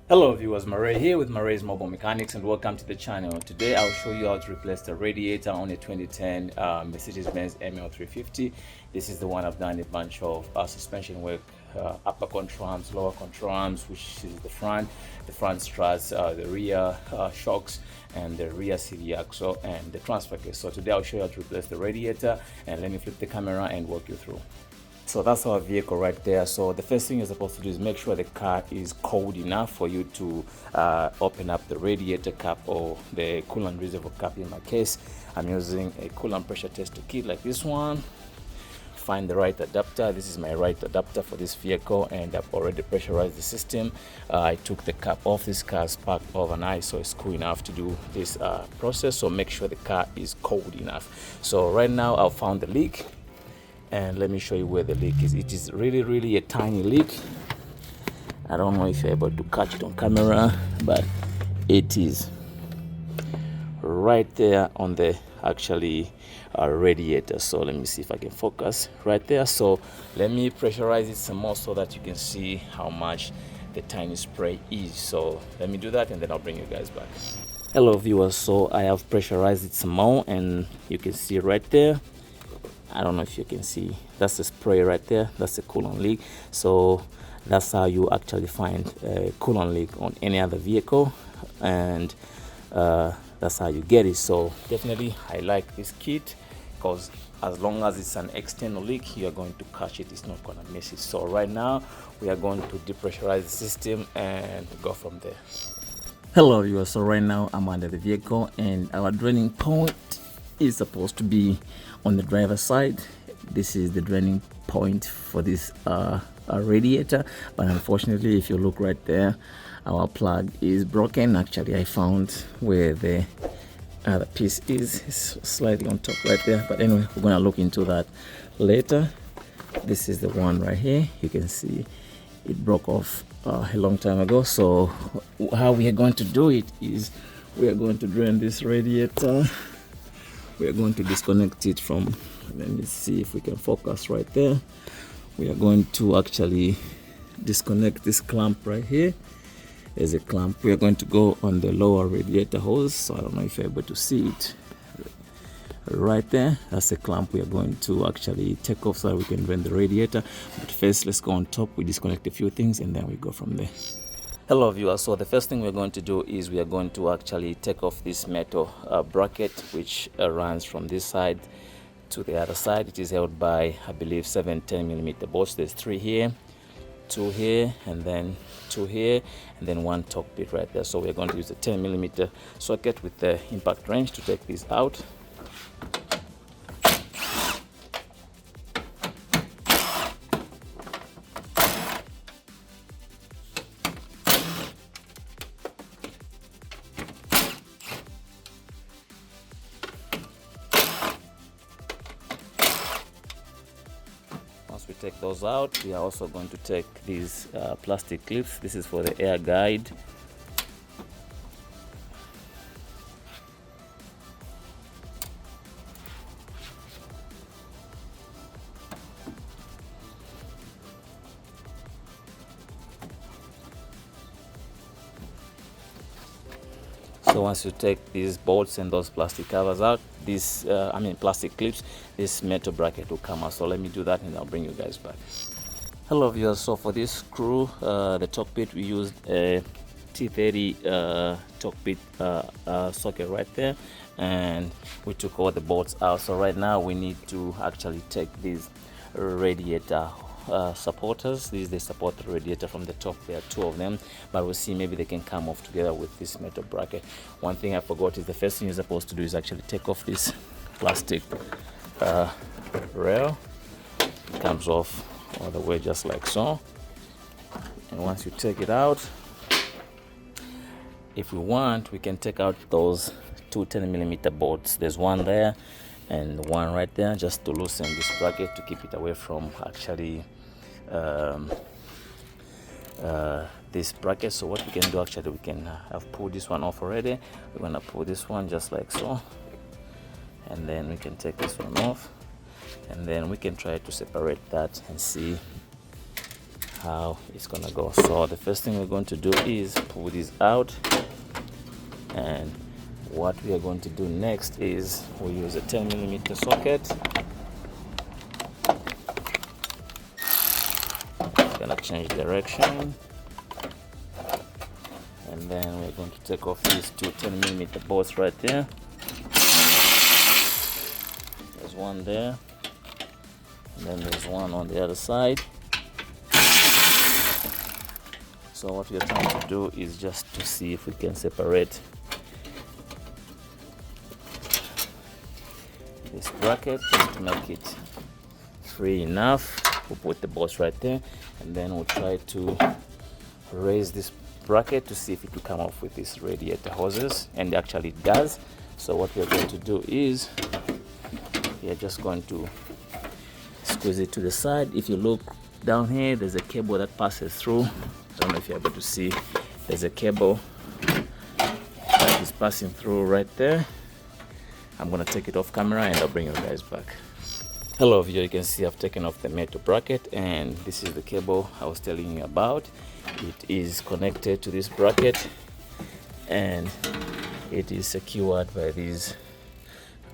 Hello viewers, Murray here with Murray's Mobile Mechanics and welcome to the channel. Today I'll show you how to replace the radiator on a 2010 Mercedes-Benz ML350. This is the one I've done a bunch of suspension work, upper control arms, lower control arms, which is the front struts, the rear shocks, and the rear CV axle and the transfer case. So today I'll show you how to replace the radiator, and let me flip the camera and walk you through. So that's our vehicle right there. So the first thing you're supposed to do is make sure the car is cold enough for you to open up the radiator cap or the coolant reservoir cap. In my case, I'm using a coolant pressure tester kit like this one. Find the right adapter. This is my right adapter for this vehicle, and I've already pressurized the system. I took the cap off. This car is parked overnight, so it's cool enough to do this process. So make sure the car is cold enough. So right now I've found the leak, and let me show you where the leak is. It is really a tiny leak. I don't know if you're able to catch it on camera, but it is right there on the actually radiator. So let me see if I can focus right there. So let me pressurize it some more so that you can see how much the tiny spray is. So let me do that and then I'll bring you guys back. Hello viewers, so I have pressurized it some more and you can see right there. I don't know if you can see, that's the spray right there. That's a coolant leak. So that's how you actually find a coolant leak on any other vehicle, and that's how you get it. So definitely I like this kit because as long as it's an external leak, you are going to catch it. It's not going to miss it. So right now we are going to depressurize the system and go from there. Hello viewers, so right now I'm under the vehicle and our draining point is supposed to be on the driver's side. This is the draining point for this radiator, but unfortunately if you look right there, our plug is broken. Actually I found where the other piece is. It's slightly on top right there, but anyway, we're gonna look into that later. This is the one right here. You can see it broke off a long time ago. So how we are going to do it is we are going to drain this radiator. We are going to disconnect it from, let me see if we can focus right there. We are going to actually disconnect this clamp right here. There's a clamp. We are going to go on the lower radiator hose. So I don't know if you're able to see it right there. That's the clamp we are going to actually take off so that we can drain the radiator. But first, let's go on top. We disconnect a few things and then we go from there. Hello viewers, so the first thing we're going to do is we are going to actually take off this metal bracket which runs from this side to the other side. It is held by, I believe, 7-10mm bolts. There's 3 here, 2 here, and then 2 here, and then 1 top bit right there. So we're going to use a 10mm socket with the impact wrench to take this out. Once we take those out, we are also going to take these plastic clips. This is for the air guide. So once you take these bolts and those plastic covers out, these plastic clips, this metal bracket will come out. So let me do that and I'll bring you guys back. Hello viewers, so for this screw, the top bit, we used a T30 top bit socket right there, and we took all the bolts out. So right now we need to actually take these radiator supporters. These, they support the radiator from the top. There are 2 of them, but we'll see, maybe they can come off together with this metal bracket. One thing I forgot is the first thing you're supposed to do is actually take off this plastic rail. It comes off all the way just like so, and once you take it out, if we want, we can take out those 2 10mm bolts. There's 1 there and 1 right there, just to loosen this bracket to keep it away from actually this bracket. So what we can do, actually, we can have pulled this one off already. We're gonna pull this one just like so, and then we can take this one off, and then we can try to separate that and see how it's gonna go. So the first thing we're going to do is pull this out, and what we are going to do next is we use a 10mm socket. It's gonna change direction, and then we're going to take off these two 10mm bolts right there. There's one there, and then there's one on the other side. So what we are trying to do is just to see if we can separate this bracket just to make it free enough. We'll put the bolts right there, and then we'll try to raise this bracket to see if it will come off with these radiator hoses, and actually it does. So what we're going to do is we are just going to squeeze it to the side. If you look down here, there's a cable that passes through. I don't know if you're able to see. There's a cable that is passing through right there. I'm gonna take it off camera and I'll bring you guys back. Hello viewer, you can see I've taken off the metal bracket, and this is the cable I was telling you about. It is connected to this bracket, and it is secured by these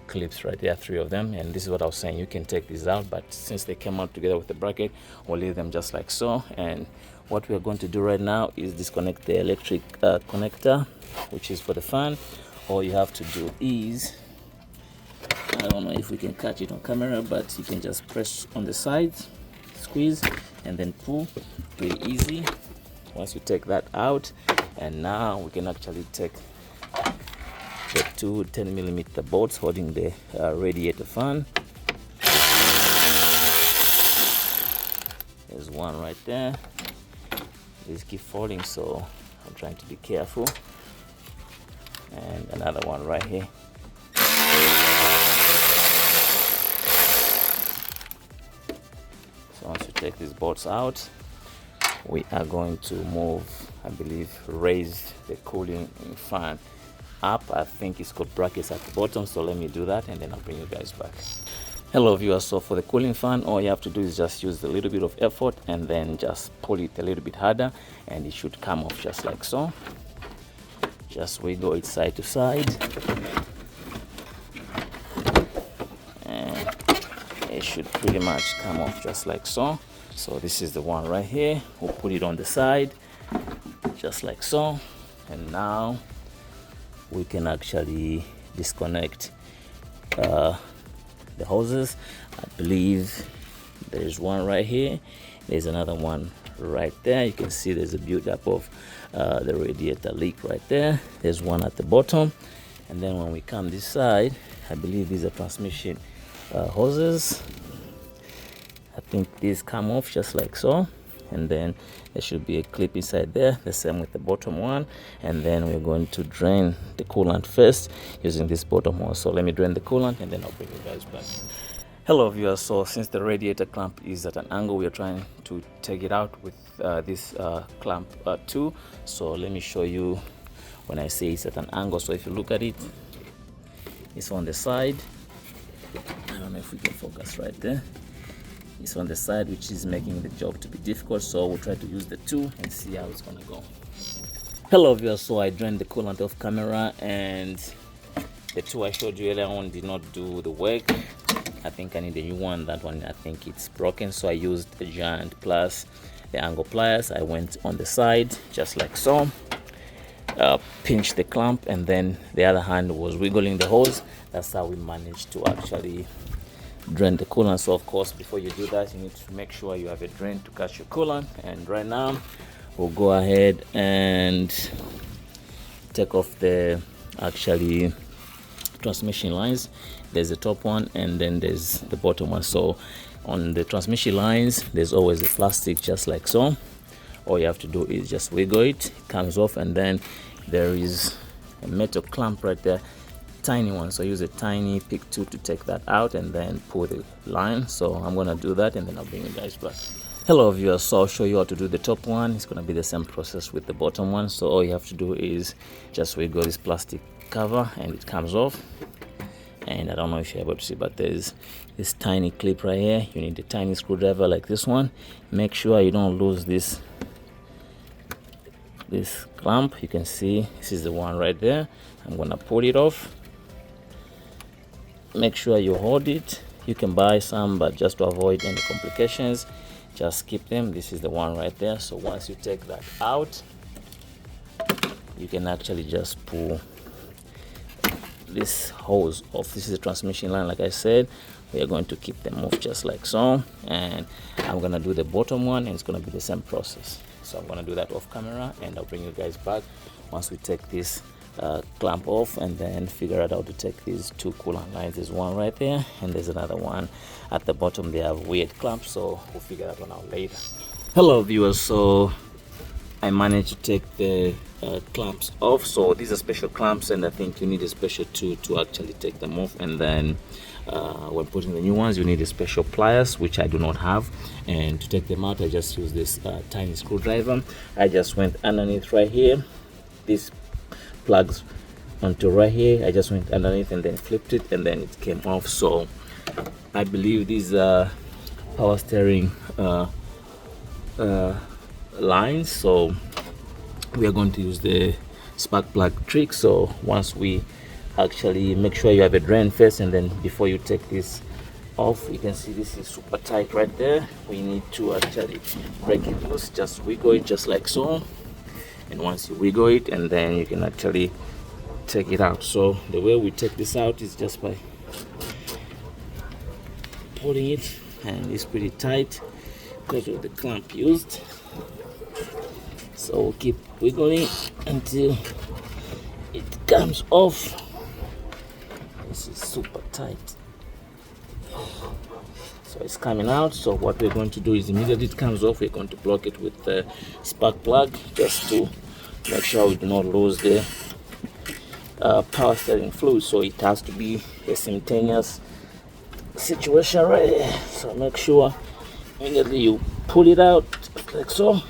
clips right there, 3 of them. And this is what I was saying, you can take these out, but since they came out together with the bracket, we'll leave them just like so. And what we are going to do right now is disconnect the electric connector, which is for the fan. All you have to do is, I don't know if we can catch it on camera, but you can just press on the sides, squeeze, and then pull. Very easy. Once you take that out, and now we can actually take the two 10mm bolts holding the radiator fan. There's one right there. These keep falling, so I'm trying to be careful. And another one right here. So once you take these bolts out, we are going to move, I believe, raise the cooling fan up. I think it's got brackets at the bottom, so let me do that and then I'll bring you guys back. Hello viewers, so for the cooling fan, all you have to do is just use a little bit of effort and then just pull it a little bit harder, and it should come off just like so. Just wiggle it side to side, and it should pretty much come off just like so. So this is the one right here. We'll put it on the side just like so, and now we can actually disconnect the hoses. I believe there's one right here, there's another one right there. You can see there's a build-up of the radiator leak right there. There's one at the bottom, and then when we come this side, I believe these are transmission hoses. I think these come off just like so, and then there should be a clip inside there, the same with the bottom one. And then we're going to drain the coolant first using this bottom one. So let me drain the coolant and then I'll bring you guys back. Hello viewers, so since the radiator clamp is at an angle, we are trying to take it out with this clamp too. So let me show you when I say it's at an angle. So if you look at it, it's on the side. I don't know if we can focus right there. It's on the side, which is making the job to be difficult, so we'll try to use the two and see how it's gonna go. Hello viewers, so I drained the coolant off camera, and the two I showed you earlier on did not do the work. I think I need a new one. That one, I think it's broken, so I used a giant plus the angle pliers. I went on the side just like so, pinched the clamp, and then the other hand was wiggling the hose. That's how we managed to actually drain the coolant. So of course, before you do that, you need to make sure you have a drain to catch your coolant. And right now we'll go ahead and take off the actually transmission lines. There's the top one and then there's the bottom one. So on the transmission lines, there's always a plastic just like so. All you have to do is just wiggle it, it comes off, and then there is a metal clamp right there, tiny one. So use a tiny pick tool to take that out and then pull the line. So I'm gonna do that and then I'll bring you guys back. Hello viewers, so I'll show you how to do the top one. It's gonna be the same process with the bottom one. So all you have to do is just wiggle this plastic cover and it comes off, And I don't know if you're able to see, but there's this tiny clip right here. You need a tiny screwdriver like this one. Make sure you don't lose this clamp. You can see this is the one right there. I'm gonna pull it off. Make sure you hold it. You can buy some, but just to avoid any complications, just keep them. This is the one right there. So once you take that out, you can actually just pull this hose off. This is the transmission line. Like I said, we are going to keep them off just like so, and I'm gonna do the bottom one, and it's gonna be the same process. So I'm gonna do that off camera, and I'll bring you guys back once we take this clamp off, and then figure out how to take these two coolant lines. There's one right there, and there's another one at the bottom. They have weird clamps, so we'll figure that one out later. Hello viewers, so I managed to take the clamps off. So these are special clamps, and I think you need a special tool to actually take them off. And then when putting the new ones, you need a special pliers, which I do not have. And to take them out, I just use this tiny screwdriver. I just went underneath right here. This plugs onto right here. I just went underneath and then flipped it, and then it came off. So I believe these are power steering lines. So we are going to use the spark plug trick. So once we actually make sure you have a drain first, and then before you take this off, you can see this is super tight right there. We need to actually break it loose. Just wiggle it just like so, and once you wiggle it, and then you can actually take it out. So the way we take this out is just by pulling it, and it's pretty tight because of the clamp used. So we'll keep wiggling until it comes off. This is super tight, so it's coming out. So what we're going to do is immediately it comes off, we're going to block it with the spark plug, just to make sure we do not lose the power steering fluid. So it has to be a simultaneous situation right here. So make sure immediately you pull it out like so,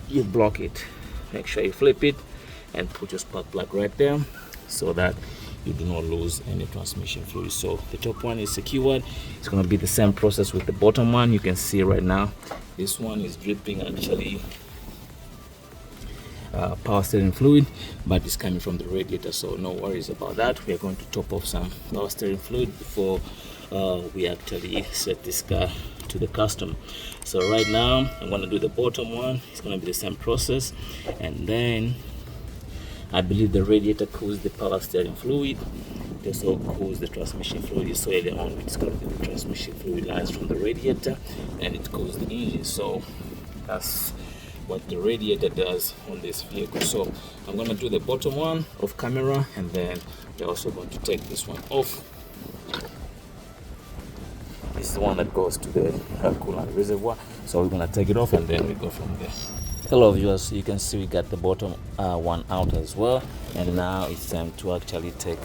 you block it. Make sure you flip it and put your spark plug right there, so that you do not lose any transmission fluid. So the top one is secured. It's going to be the same process with the bottom one. You can see right now this one is dripping actually power steering fluid, but it's coming from the radiator, so no worries about that. We are going to top off some power steering fluid before we actually set this car to the customer. So right now I'm going to do the bottom one. It's going to be the same process, and then I believe the radiator cools the power steering fluid. It also cools the transmission fluid. You saw earlier on, it's going to be the transmission fluid lines from the radiator, and it cools the engine. So that's what the radiator does on this vehicle. So I'm going to do the bottom one off camera, and then we're also going to take this one off. This is the one that goes to the coolant reservoir. So we're going to take it off, and then we go from there. Hello viewers, you can see we got the bottom one out as well, and now it's time to actually take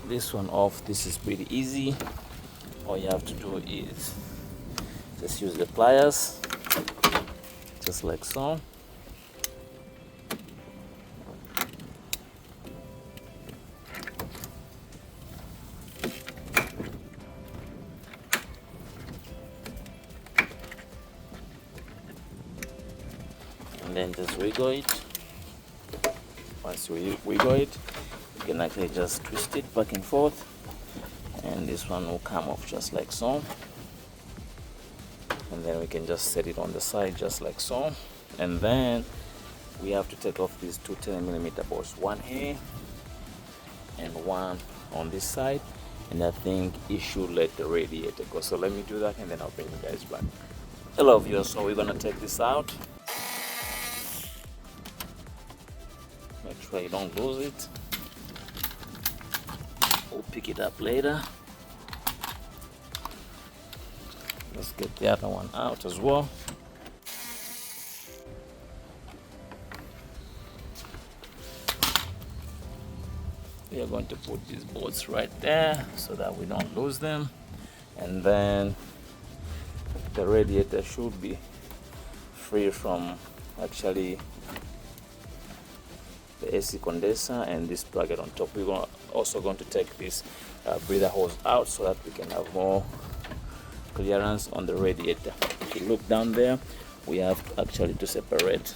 this one off. This is pretty easy. All you have to do is just use the pliers, just like so. And then just wiggle it. Once you wiggle it, you can actually just twist it back and forth, and this one will come off just like so. And then we can just set it on the side just like so. And then we have to take off these two 10mm bolts, one here and one on this side, and I think it should let the radiator go. So let me do that, and then I'll bring you guys back. Hello viewers, so we're gonna take this out. Make sure you don't lose it. We'll pick it up later. Let's get the other one out as well. We are going to put these bolts right there so that we don't lose them, and then the radiator should be free from actually the AC condenser and this bracket on top. We're also going to take this breather hose out so that we can have more clearance on the radiator. If you look down there, we have actually to separate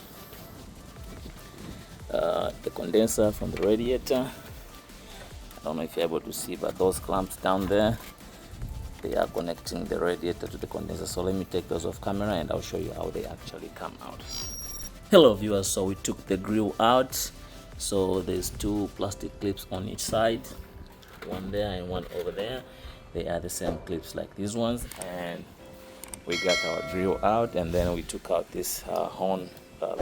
the condenser from the radiator. I don't know if you're able to see, but those clamps down there, they are connecting the radiator to the condenser. So let me take those off camera and I'll show you how they actually come out. Hello viewers, so we took the grill out. So there's two plastic clips on each side, one there and one over there. They are the same clips like these ones, and we got our grill out, and then we took out this horn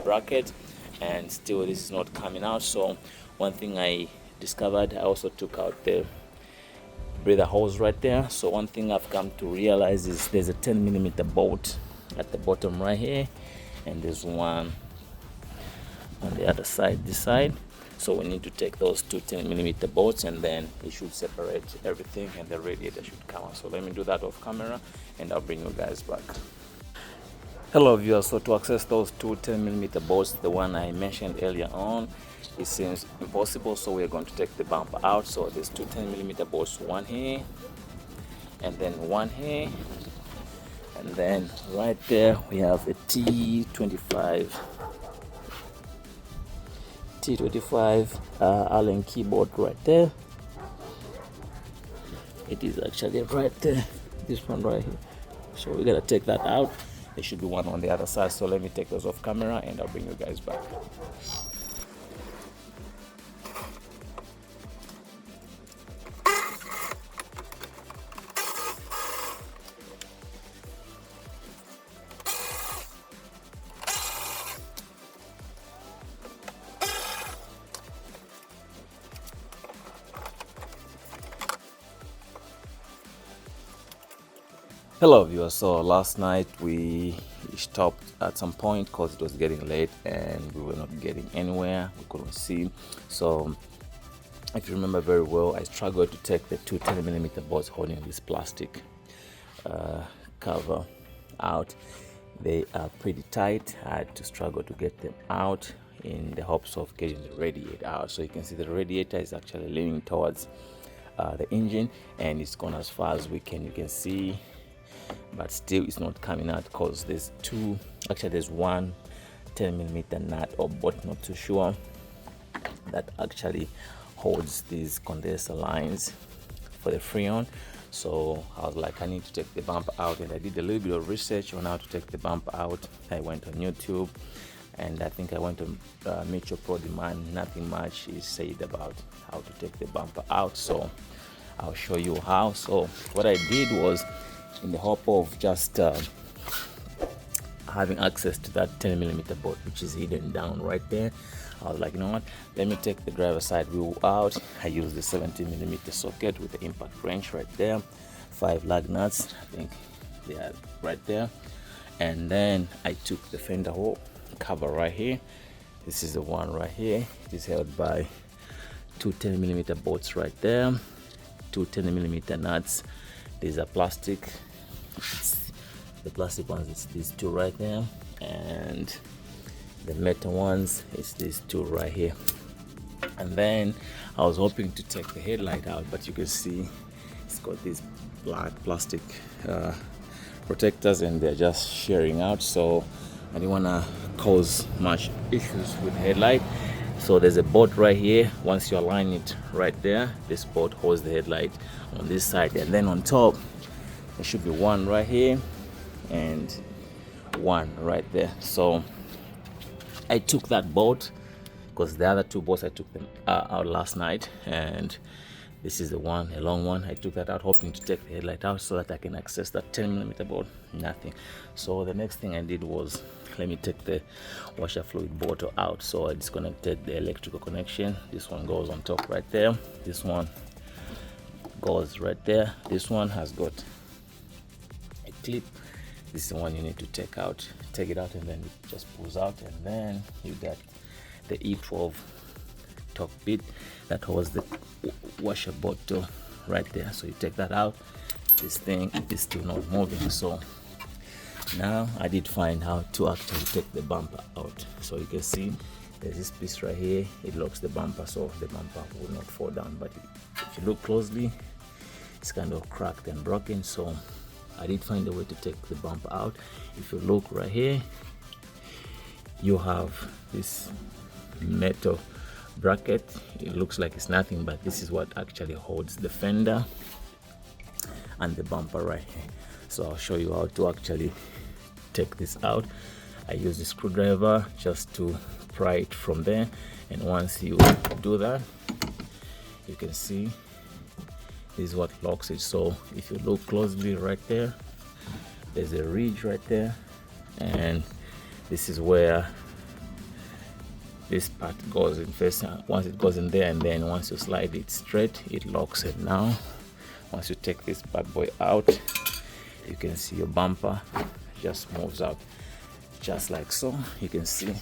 bracket, and still this is not coming out. So one thing I discovered, I also took out the breather hose right there. So one thing I've come to realize is there's a 10mm bolt at the bottom right here, and there's one on the other side, this side. So we need to take those two 10mm bolts, and then it should separate everything and the radiator should come out. So let me do that off camera and I'll bring you guys back. Hello viewers, so to access those two 10mm bolts, the one I mentioned earlier on, it seems impossible, so we're going to take the bumper out. So there's two 10mm bolts, one here and then one here, and then right there we have a T25 Allen keyboard right there. It is actually right there, this one right here. So we gotta take that out. There should be one on the other side, so let me take those off camera and I'll bring you guys back. Hello viewers, so last night we stopped at some point because it was getting late and we were not getting anywhere, we couldn't see. So if you remember very well, I struggled to take the two 10mm bolts holding this plastic cover out. They are pretty tight. I had to struggle to get them out in the hopes of getting the radiator out. So you can see the radiator is actually leaning towards the engine, and it's gone as far as we can. You can see, but still it's not coming out because there's two, actually there's one 10mm nut or bolt, not too sure, that actually holds these condenser lines for the Freon. So I was like, I need to take the bumper out, and I did a little bit of research on how to take the bumper out. I went on YouTube, and I think I went to Mitchell Pro Demand. Nothing much is said about how to take the bumper out, so I'll show you how. So what I did was, in the hope of just having access to that 10mm bolt, which is hidden down right there, I was like, you know what, let me take the driver's side wheel out. I used the 17mm socket with the impact wrench right there, 5 lug nuts, I think they are right there, and then I took the fender hole cover right here. This is the one right here. It is held by two 10mm bolts right there, two 10mm nuts. These are plastic. The plastic ones is these two right there, and the metal ones is these two right here. And then I was hoping to take the headlight out, but you can see it's got these black plastic protectors, and they're just shearing out, so I didn't want to cause much issues with the headlight. So there's a bolt right here. Once you align it right there, this bolt holds the headlight on this side, and then on top there should be one right here and one right there. So I took that bolt because the other two bolts I took them out last night, and this is the one, a long one. I took that out hoping to take the headlight out so that I can access that 10mm bolt. Nothing. So the next thing I did was, let me take the washer fluid bottle out. So I disconnected the electrical connection. This one goes on top right there, this one goes right there, this one has got a clip. This is the one you need to take out. Take it out, and then it just pulls out, and then you got the E12 top bit that holds the washer bottle right there. So you take that out. This thing is still not moving. So now I did find how to actually take the bumper out. So you can see There's this piece right here, it locks the bumper so the bumper will not fall down. But if you look closely, it's kind of cracked and broken, so I did find a way to take the bumper out. If you look right here, you have this metal bracket. It looks like it's nothing, but this is what actually holds the fender and the bumper right here. So I'll show you how to actually take this out. I use the screwdriver just to pry it from there, and once you do that, you can see this is what locks it. So if you look closely right there, there's a ridge right there, and this is where this part goes in first. Once it goes in there, and then once you slide it straight, it locks it. Now once you take this bad boy out, you can see your bumper just moves out just like so. You can see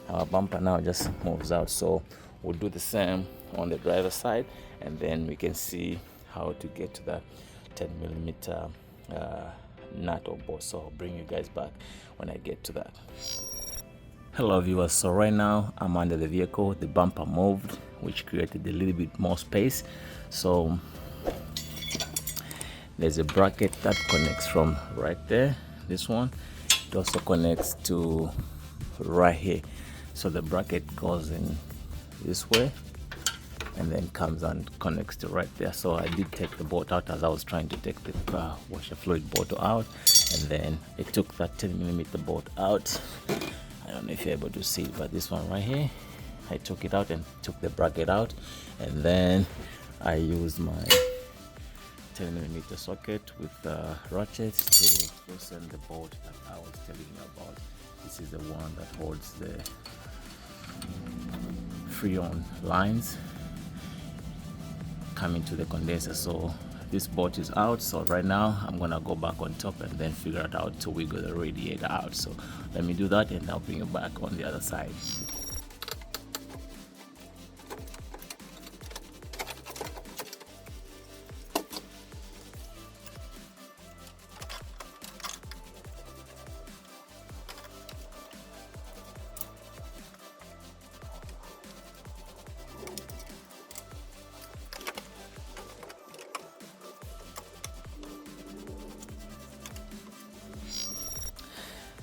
our bumper now just moves out. So we'll do the same on the driver's side, and then we can see how to get to that 10mm nut or bolt. So I'll bring you guys back when I get to that. Hello viewers, so right now I'm under the vehicle. The bumper moved, which created a little bit more space. So there's a bracket that connects from right there, this one. It also connects to right here. So the bracket goes in this way and then comes and connects to right there. So I did take the bolt out as I was trying to take the washer fluid bottle out, and then I took that 10mm bolt out. I don't know if you're able to see it, but this one right here, I took it out and took the bracket out, and then I used my 10mm socket with ratchets to loosen the bolt that I was telling you about. This is the one that holds the freon lines coming to the condenser. So this bolt is out, so right now I'm gonna go back on top and then figure it out to wiggle the radiator out. So let me do that, and I'll bring you back on the other side.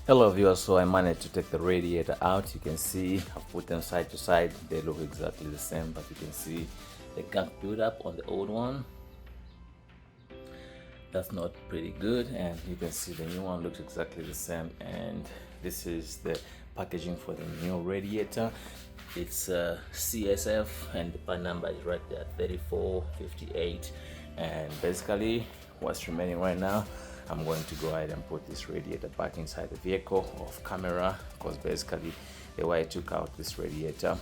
Hello viewers, so I managed to take the radiator out. You can see I've put them side to side. They look exactly the same, but you can see the gunk buildup on the old one. That's not pretty good, and you can see the new one looks exactly the same. And this is the packaging for the new radiator. It's CSF, and the part number is right there, 3458. And basically what's remaining right now, I'm going to go ahead and put this radiator back inside the vehicle off camera, because basically the way I took out this radiator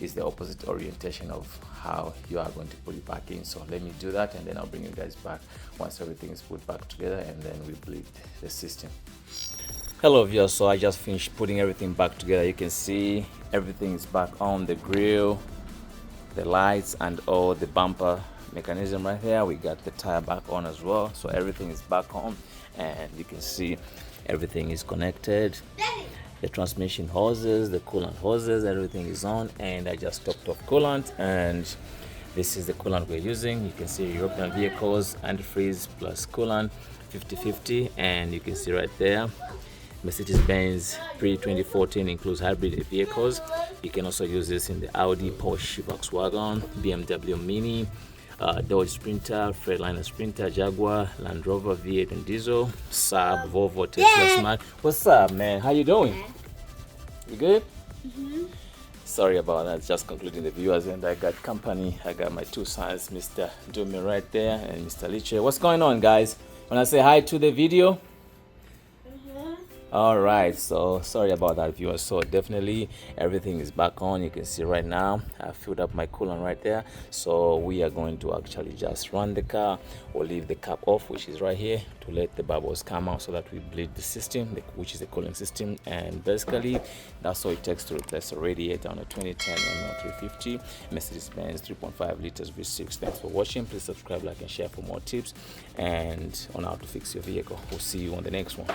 is the opposite orientation of how you are going to put it back in. So let me do that, and then I'll bring you guys back once everything is put back together, and then we bleed the system. Hello viewers, so I just finished putting everything back together. You can see everything is back on, the grill, the lights, and all the bumper mechanism right here. We got the tire back on as well, so everything is back on, and you can see everything is connected. The transmission hoses, the coolant hoses, everything is on, and I just topped off coolant, and this is the coolant we're using. You can see European vehicles, antifreeze plus coolant 50/50, and you can see right there Mercedes-Benz pre-2014 includes hybrid vehicles. You can also use this in the Audi, Porsche, Volkswagen, BMW Mini, Dodge Sprinter, Freightliner Sprinter, Jaguar, Land Rover V8 and diesel, Saab, Volvo, Tesla Smart. What's up, man? How you doing? You good? Sorry about that. Just concluding the viewers, and I got company. I got my two sons, Mr. Dumi right there and Mr. Liche. What's going on, guys? When I say hi to the video? All right, so sorry about that viewers. So definitely everything is back on. You can see right now I filled up my coolant right there. So we are going to actually just run the car. We'll leave the cap off, which is right here, to let the bubbles come out so that we bleed the system, which is the cooling system. And basically that's all it takes to replace a radiator on a 2010 ML350 Mercedes-Benz 3.5 liters V6. Thanks for watching. Please subscribe, like, and share for more tips and on how to fix your vehicle. We'll see you on the next one.